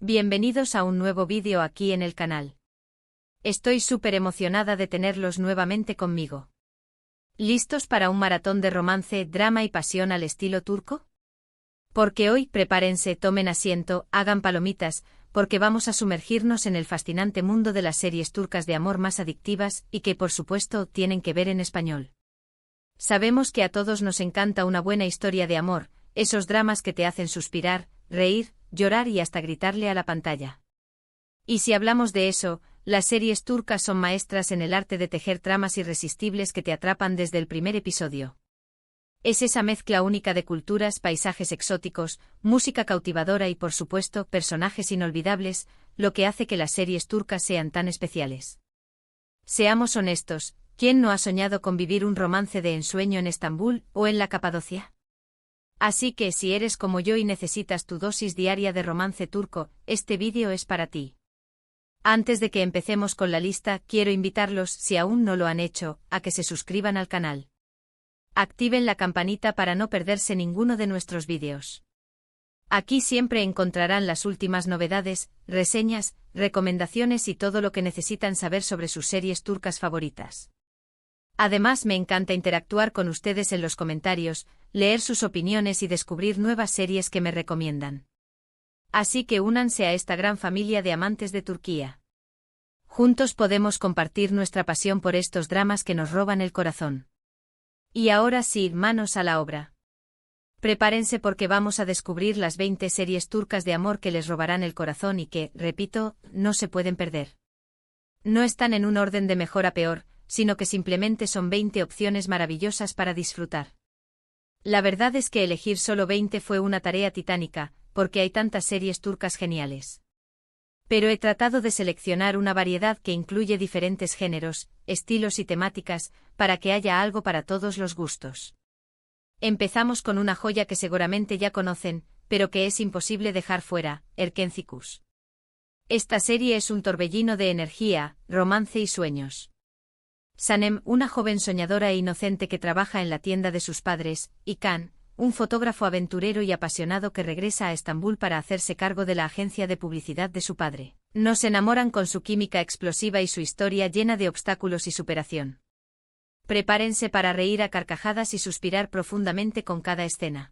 Bienvenidos a un nuevo vídeo aquí en el canal. Estoy súper emocionada de tenerlos nuevamente conmigo. ¿Listos para un maratón de romance, drama y pasión al estilo turco? Porque hoy prepárense, tomen asiento, hagan palomitas, porque vamos a sumergirnos en el fascinante mundo de las series turcas de amor más adictivas y que por supuesto tienen que ver en español. Sabemos que a todos nos encanta una buena historia de amor, esos dramas que te hacen suspirar, reír, llorar y hasta gritarle a la pantalla. Y si hablamos de eso, las series turcas son maestras en el arte de tejer tramas irresistibles que te atrapan desde el primer episodio. Es esa mezcla única de culturas, paisajes exóticos, música cautivadora y por supuesto personajes inolvidables, lo que hace que las series turcas sean tan especiales. Seamos honestos, ¿quién no ha soñado con vivir un romance de ensueño en Estambul o en la Capadocia? Así que si eres como yo y necesitas tu dosis diaria de romance turco, este vídeo es para ti. Antes de que empecemos con la lista, quiero invitarlos, si aún no lo han hecho, a que se suscriban al canal. Activen la campanita para no perderse ninguno de nuestros vídeos. Aquí siempre encontrarán las últimas novedades, reseñas, recomendaciones y todo lo que necesitan saber sobre sus series turcas favoritas. Además, me encanta interactuar con ustedes en los comentarios, leer sus opiniones y descubrir nuevas series que me recomiendan. Así que únanse a esta gran familia de amantes de Turquía. Juntos podemos compartir nuestra pasión por estos dramas que nos roban el corazón. Y ahora sí, manos a la obra. Prepárense porque vamos a descubrir las 20 series turcas de amor que les robarán el corazón y que, repito, no se pueden perder. No están en un orden de mejor a peor, sino que simplemente son 20 opciones maravillosas para disfrutar. La verdad es que elegir solo 20 fue una tarea titánica, porque hay tantas series turcas geniales. Pero he tratado de seleccionar una variedad que incluye diferentes géneros, estilos y temáticas, para que haya algo para todos los gustos. Empezamos con una joya que seguramente ya conocen, pero que es imposible dejar fuera, Erkencikus. Esta serie es un torbellino de energía, romance y sueños. Sanem, una joven soñadora e inocente que trabaja en la tienda de sus padres, y Can, un fotógrafo aventurero y apasionado que regresa a Estambul para hacerse cargo de la agencia de publicidad de su padre. Nos enamoran con su química explosiva y su historia llena de obstáculos y superación. Prepárense para reír a carcajadas y suspirar profundamente con cada escena.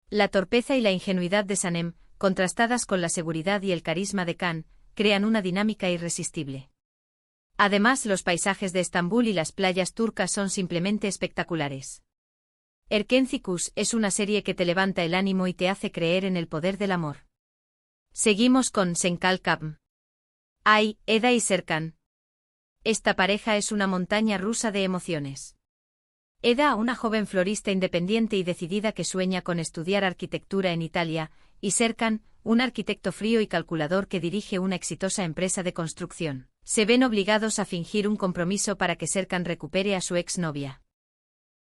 La torpeza y la ingenuidad de Sanem, contrastadas con la seguridad y el carisma de Can, crean una dinámica irresistible. Además, los paisajes de Estambul y las playas turcas son simplemente espectaculares. Erkencikus es una serie que te levanta el ánimo y te hace creer en el poder del amor. Seguimos con Senkalkapm. Ay, Eda y Serkan. Esta pareja es una montaña rusa de emociones. Eda, una joven florista independiente y decidida que sueña con estudiar arquitectura en Italia, y Serkan, un arquitecto frío y calculador que dirige una exitosa empresa de construcción. Se ven obligados a fingir un compromiso para que Serkan recupere a su exnovia.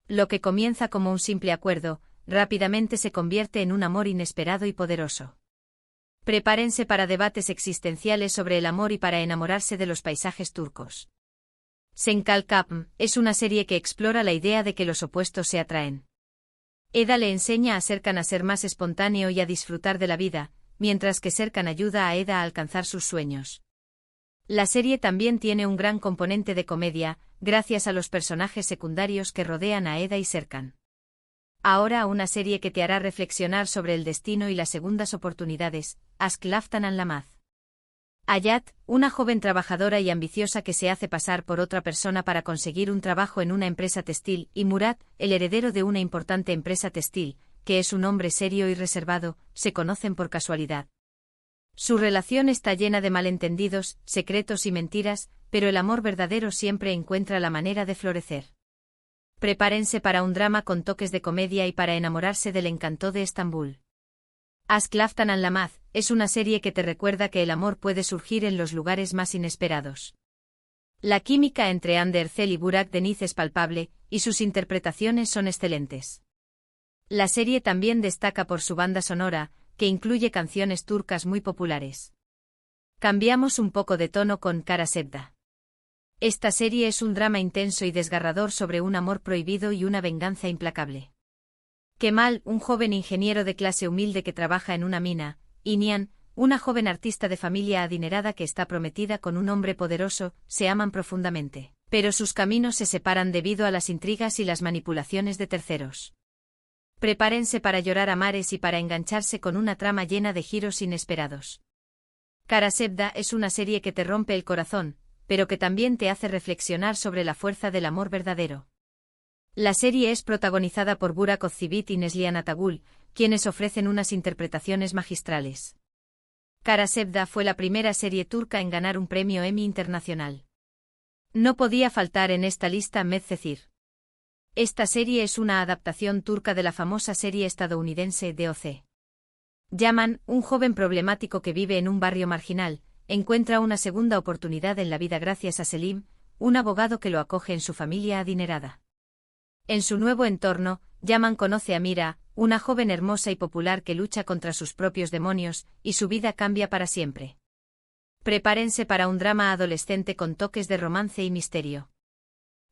Lo que comienza como un simple acuerdo, rápidamente se convierte en un amor inesperado y poderoso. Prepárense para debates existenciales sobre el amor y para enamorarse de los paisajes turcos. Senkalkapm es una serie que explora la idea de que los opuestos se atraen. Eda le enseña a Serkan a ser más espontáneo y a disfrutar de la vida, mientras que Serkan ayuda a Eda a alcanzar sus sueños. La serie también tiene un gran componente de comedia, gracias a los personajes secundarios que rodean a Eda y Serkan. Ahora una serie que te hará reflexionar sobre el destino y las segundas oportunidades, Aşk Laftan Anlamaz. Hayat, una joven trabajadora y ambiciosa que se hace pasar por otra persona para conseguir un trabajo en una empresa textil, y Murat, el heredero de una importante empresa textil, que es un hombre serio y reservado, se conocen por casualidad. Su relación está llena de malentendidos, secretos y mentiras, pero el amor verdadero siempre encuentra la manera de florecer. Prepárense para un drama con toques de comedia y para enamorarse del encanto de Estambul. Aşk Laftan Anlamaz es una serie que te recuerda que el amor puede surgir en los lugares más inesperados. La química entre Hande Erçel y Burak Deniz es palpable, y sus interpretaciones son excelentes. La serie también destaca por su banda sonora, que incluye canciones turcas muy populares. Cambiamos un poco de tono con Kara Sevda. Esta serie es un drama intenso y desgarrador sobre un amor prohibido y una venganza implacable. Kemal, un joven ingeniero de clase humilde que trabaja en una mina, y Nihan, una joven artista de familia adinerada que está prometida con un hombre poderoso, se aman profundamente, pero sus caminos se separan debido a las intrigas y las manipulaciones de terceros. Prepárense para llorar a mares y para engancharse con una trama llena de giros inesperados. Karasevda es una serie que te rompe el corazón, pero que también te hace reflexionar sobre la fuerza del amor verdadero. La serie es protagonizada por Burak Özçivit y Neslihan Atagul, quienes ofrecen unas interpretaciones magistrales. Karasevda fue la primera serie turca en ganar un premio Emmy internacional. No podía faltar en esta lista Medcezir. Esta serie es una adaptación turca de la famosa serie estadounidense D.O.C. Yaman, un joven problemático que vive en un barrio marginal, encuentra una segunda oportunidad en la vida gracias a Selim, un abogado que lo acoge en su familia adinerada. En su nuevo entorno, Yaman conoce a Mira, una joven hermosa y popular que lucha contra sus propios demonios, y su vida cambia para siempre. Prepárense para un drama adolescente con toques de romance y misterio.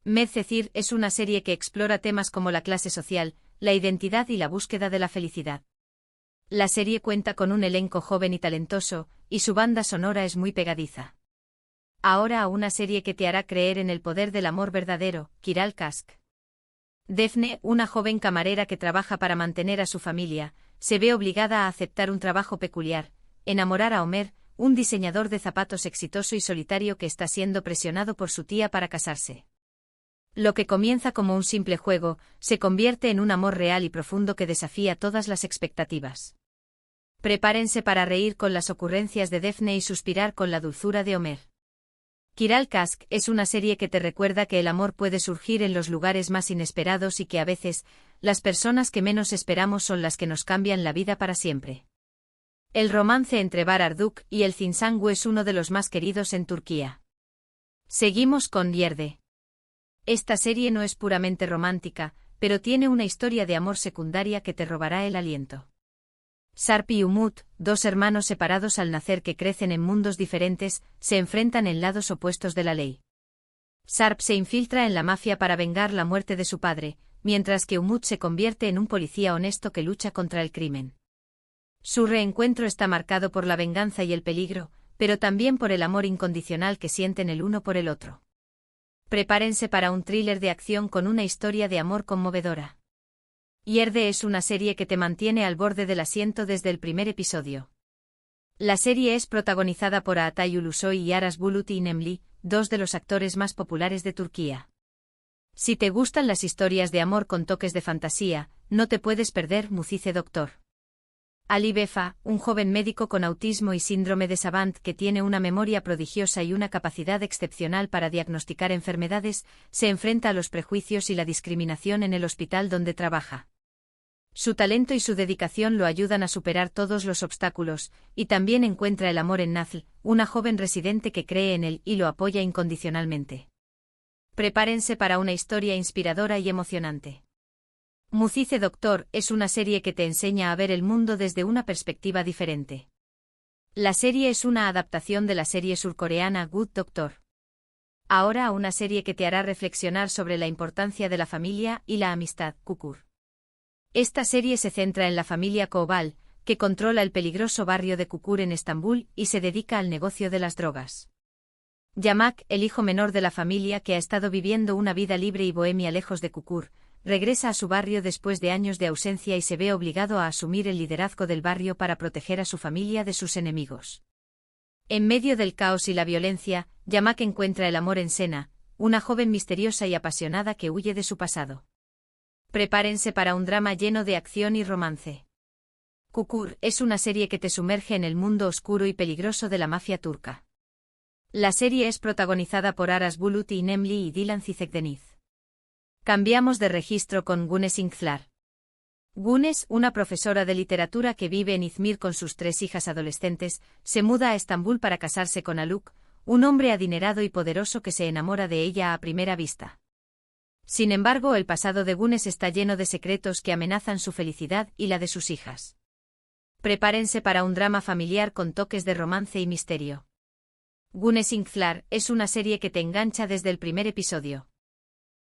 Medcezir es una serie que explora temas como la clase social, la identidad y la búsqueda de la felicidad. La serie cuenta con un elenco joven y talentoso, y su banda sonora es muy pegadiza. Ahora a una serie que te hará creer en el poder del amor verdadero, Kiral Kask. Defne, una joven camarera que trabaja para mantener a su familia, se ve obligada a aceptar un trabajo peculiar, enamorar a Omer, un diseñador de zapatos exitoso y solitario que está siendo presionado por su tía para casarse. Lo que comienza como un simple juego, se convierte en un amor real y profundo que desafía todas las expectativas. Prepárense para reír con las ocurrencias de Defne y suspirar con la dulzura de Omer. Kiral Kask es una serie que te recuerda que el amor puede surgir en los lugares más inesperados y que a veces, las personas que menos esperamos son las que nos cambian la vida para siempre. El romance entre Bahar Arduk y el Zinsangu es uno de los más queridos en Turquía. Seguimos con Yerde. Esta serie no es puramente romántica, pero tiene una historia de amor secundaria que te robará el aliento. Sarp y Umut, dos hermanos separados al nacer que crecen en mundos diferentes, se enfrentan en lados opuestos de la ley. Sarp se infiltra en la mafia para vengar la muerte de su padre, mientras que Umut se convierte en un policía honesto que lucha contra el crimen. Su reencuentro está marcado por la venganza y el peligro, pero también por el amor incondicional que sienten el uno por el otro. Prepárense para un thriller de acción con una historia de amor conmovedora. Yerde es una serie que te mantiene al borde del asiento desde el primer episodio. La serie es protagonizada por Atay Ulusoy y Aras Bulut İynemli, dos de los actores más populares de Turquía. Si te gustan las historias de amor con toques de fantasía, no te puedes perder Mucize Doctor. Ali Befa, un joven médico con autismo y síndrome de Savant que tiene una memoria prodigiosa y una capacidad excepcional para diagnosticar enfermedades, se enfrenta a los prejuicios y la discriminación en el hospital donde trabaja. Su talento y su dedicación lo ayudan a superar todos los obstáculos, y también encuentra el amor en Nazl, una joven residente que cree en él y lo apoya incondicionalmente. Prepárense para una historia inspiradora y emocionante. Mucize Doctor es una serie que te enseña a ver el mundo desde una perspectiva diferente. La serie es una adaptación de la serie surcoreana Good Doctor. Ahora una serie que te hará reflexionar sobre la importancia de la familia y la amistad, Kukur. Esta serie se centra en la familia Koval, que controla el peligroso barrio de Kukur en Estambul y se dedica al negocio de las drogas. Yamak, el hijo menor de la familia que ha estado viviendo una vida libre y bohemia lejos de Kukur, regresa a su barrio después de años de ausencia y se ve obligado a asumir el liderazgo del barrio para proteger a su familia de sus enemigos. En medio del caos y la violencia, Yamak encuentra el amor en Sena, una joven misteriosa y apasionada que huye de su pasado. Prepárense para un drama lleno de acción y romance. Kukur es una serie que te sumerge en el mundo oscuro y peligroso de la mafia turca. La serie es protagonizada por Aras Bulut İynemli y Dilan Cizekdeniz. Cambiamos de registro con Güneş İnklar. Güneş, una profesora de literatura que vive en Izmir con sus 3 hijas adolescentes, se muda a Estambul para casarse con Haluk, un hombre adinerado y poderoso que se enamora de ella a primera vista. Sin embargo, el pasado de Güneş está lleno de secretos que amenazan su felicidad y la de sus hijas. Prepárense para un drama familiar con toques de romance y misterio. Güneş İnklar es una serie que te engancha desde el primer episodio.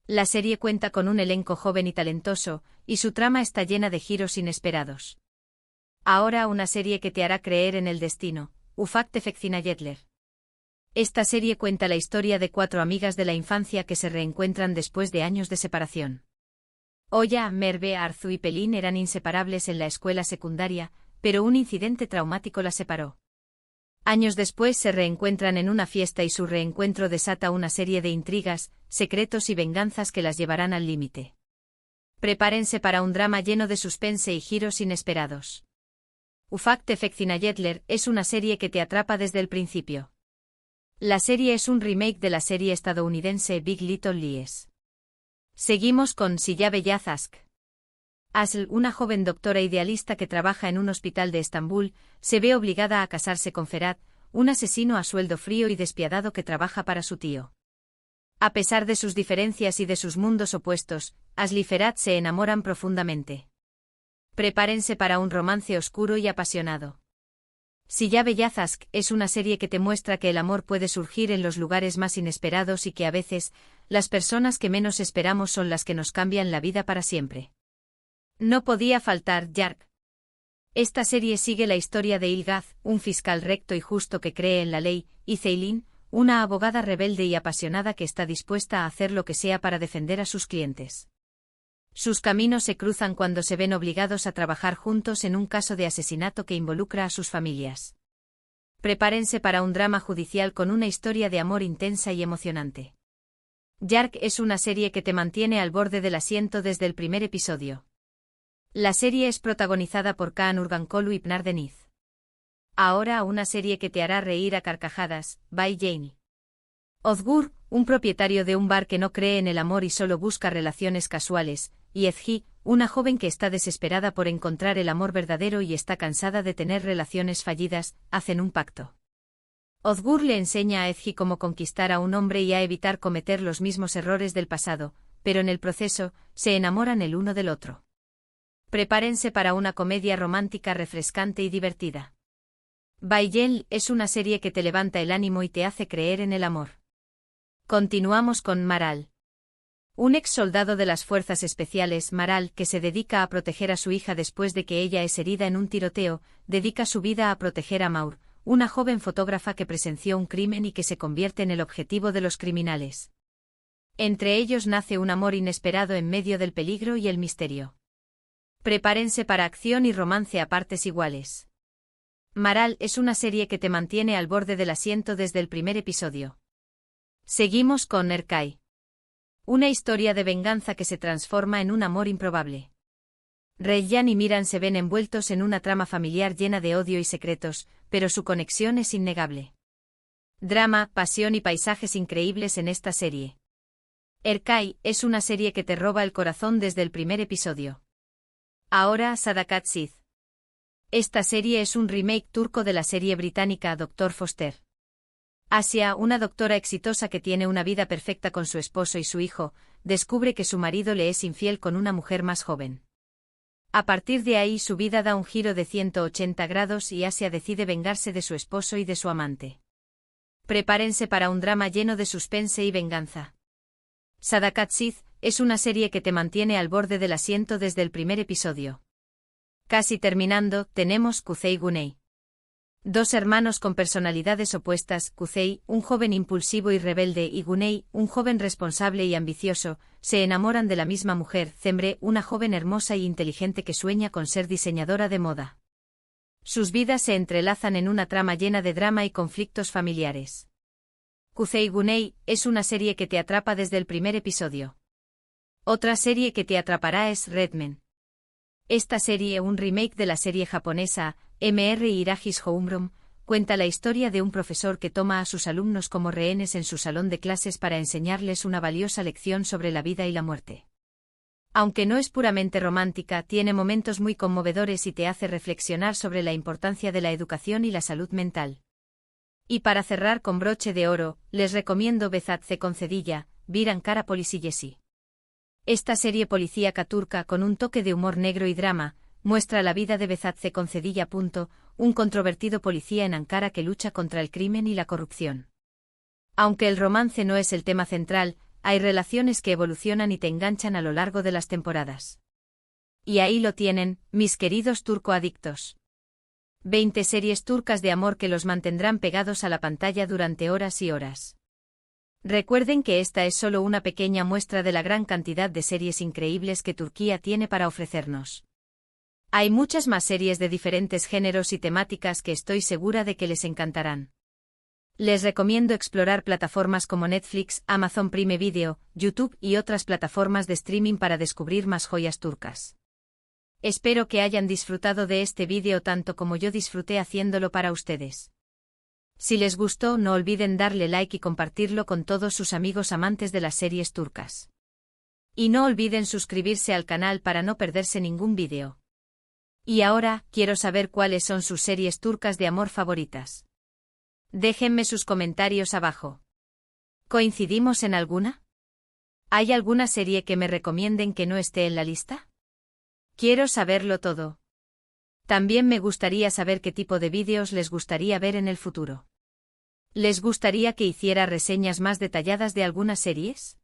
La serie cuenta con un elenco joven y talentoso, y su trama está llena de giros inesperados. Ahora una serie que te hará creer en el destino, Ufak Tefek Cinayetler. Esta serie cuenta la historia de 4 amigas de la infancia que se reencuentran después de años de separación. Oya, Merve, Arzu y Pelín eran inseparables en la escuela secundaria, pero un incidente traumático las separó. Años después se reencuentran en una fiesta y su reencuentro desata una serie de intrigas, secretos y venganzas que las llevarán al límite. Prepárense para un drama lleno de suspense y giros inesperados. Ufak Tefek Cinayetler es una serie que te atrapa desde el principio. La serie es un remake de la serie estadounidense Big Little Lies. Seguimos con Siyabe Yazask. Asl, una joven doctora idealista que trabaja en un hospital de Estambul, se ve obligada a casarse con Ferhat, un asesino a sueldo frío y despiadado que trabaja para su tío. A pesar de sus diferencias y de sus mundos opuestos, Asl y Ferhat se enamoran profundamente. Prepárense para un romance oscuro y apasionado. Siyabe Yazask es una serie que te muestra que el amor puede surgir en los lugares más inesperados y que a veces, las personas que menos esperamos son las que nos cambian la vida para siempre. No podía faltar Yark. Esta serie sigue la historia de Ilgaz, un fiscal recto y justo que cree en la ley, y Ceylin, una abogada rebelde y apasionada que está dispuesta a hacer lo que sea para defender a sus clientes. Sus caminos se cruzan cuando se ven obligados a trabajar juntos en un caso de asesinato que involucra a sus familias. Prepárense para un drama judicial con una historia de amor intensa y emocionante. Yark es una serie que te mantiene al borde del asiento desde el primer episodio. La serie es protagonizada por Kaan Urgankolu y Pnar Deniz. Ahora una serie que te hará reír a carcajadas, by Jane. Ozgur, un propietario de un bar que no cree en el amor y solo busca relaciones casuales, y Ezgi, una joven que está desesperada por encontrar el amor verdadero y está cansada de tener relaciones fallidas, hacen un pacto. Ozgur le enseña a Ezgi cómo conquistar a un hombre y a evitar cometer los mismos errores del pasado, pero en el proceso, se enamoran el uno del otro. Prepárense para una comedia romántica refrescante y divertida. Bayen es una serie que te levanta el ánimo y te hace creer en el amor. Continuamos con Maral. Un ex soldado de las fuerzas especiales, Maral, que se dedica a proteger a su hija después de que ella es herida en un tiroteo, dedica su vida a proteger a Maur, una joven fotógrafa que presenció un crimen y que se convierte en el objetivo de los criminales. Entre ellos nace un amor inesperado en medio del peligro y el misterio. Prepárense para acción y romance a partes iguales. Maral es una serie que te mantiene al borde del asiento desde el primer episodio. Seguimos con Erkai. Una historia de venganza que se transforma en un amor improbable. Reyyan y Miran se ven envueltos en una trama familiar llena de odio y secretos, pero su conexión es innegable. Drama, pasión y paisajes increíbles en esta serie. Erkai es una serie que te roba el corazón desde el primer episodio. Ahora Sadakat Sid. Esta serie es un remake turco de la serie británica Dr. Foster. Asia, una doctora exitosa que tiene una vida perfecta con su esposo y su hijo, descubre que su marido le es infiel con una mujer más joven. A partir de ahí su vida da un giro de 180 grados y Asia decide vengarse de su esposo y de su amante. Prepárense para un drama lleno de suspense y venganza. Sadakat Sid es una serie que te mantiene al borde del asiento desde el primer episodio. Casi terminando, tenemos Kuzey Guney. Dos hermanos con personalidades opuestas, Kuzey, un joven impulsivo y rebelde, y Guney, un joven responsable y ambicioso, se enamoran de la misma mujer, Cemre, una joven hermosa y inteligente que sueña con ser diseñadora de moda. Sus vidas se entrelazan en una trama llena de drama y conflictos familiares. Kuzey Guney es una serie que te atrapa desde el primer episodio. Otra serie que te atrapará es Redmen. Esta serie, un remake de la serie japonesa Mr. Hiragis Homeroom, cuenta la historia de un profesor que toma a sus alumnos como rehenes en su salón de clases para enseñarles una valiosa lección sobre la vida y la muerte. Aunque no es puramente romántica, tiene momentos muy conmovedores y te hace reflexionar sobre la importancia de la educación y la salud mental. Y para cerrar con broche de oro, les recomiendo Bezatze Concedilla, Bir Ankara Polisiyesi. Esta serie policíaca turca con un toque de humor negro y drama, muestra la vida de Bezatze Concedilla. Un controvertido policía en Ankara que lucha contra el crimen y la corrupción. Aunque el romance no es el tema central, hay relaciones que evolucionan y te enganchan a lo largo de las temporadas. Y ahí lo tienen, mis queridos turcoadictos. 20 series turcas de amor que los mantendrán pegados a la pantalla durante horas y horas. Recuerden que esta es solo una pequeña muestra de la gran cantidad de series increíbles que Turquía tiene para ofrecernos. Hay muchas más series de diferentes géneros y temáticas que estoy segura de que les encantarán. Les recomiendo explorar plataformas como Netflix, Amazon Prime Video, YouTube y otras plataformas de streaming para descubrir más joyas turcas. Espero que hayan disfrutado de este vídeo tanto como yo disfruté haciéndolo para ustedes. Si les gustó, no olviden darle like y compartirlo con todos sus amigos amantes de las series turcas. Y no olviden suscribirse al canal para no perderse ningún vídeo. Y ahora, quiero saber cuáles son sus series turcas de amor favoritas. Déjenme sus comentarios abajo. ¿Coincidimos en alguna? ¿Hay alguna serie que me recomienden que no esté en la lista? Quiero saberlo todo. También me gustaría saber qué tipo de vídeos les gustaría ver en el futuro. ¿Les gustaría que hiciera reseñas más detalladas de algunas series?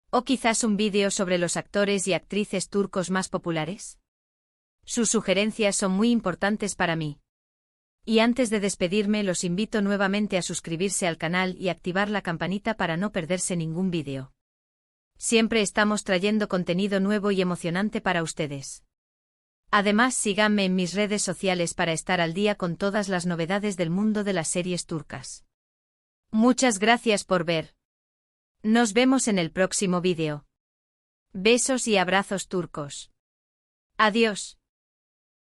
¿O quizás un vídeo sobre los actores y actrices turcos más populares? Sus sugerencias son muy importantes para mí. Y antes de despedirme, los invito nuevamente a suscribirse al canal y activar la campanita para no perderse ningún vídeo. Siempre estamos trayendo contenido nuevo y emocionante para ustedes. Además, síganme en mis redes sociales para estar al día con todas las novedades del mundo de las series turcas. Muchas gracias por ver. Nos vemos en el próximo vídeo. Besos y abrazos turcos. Adiós.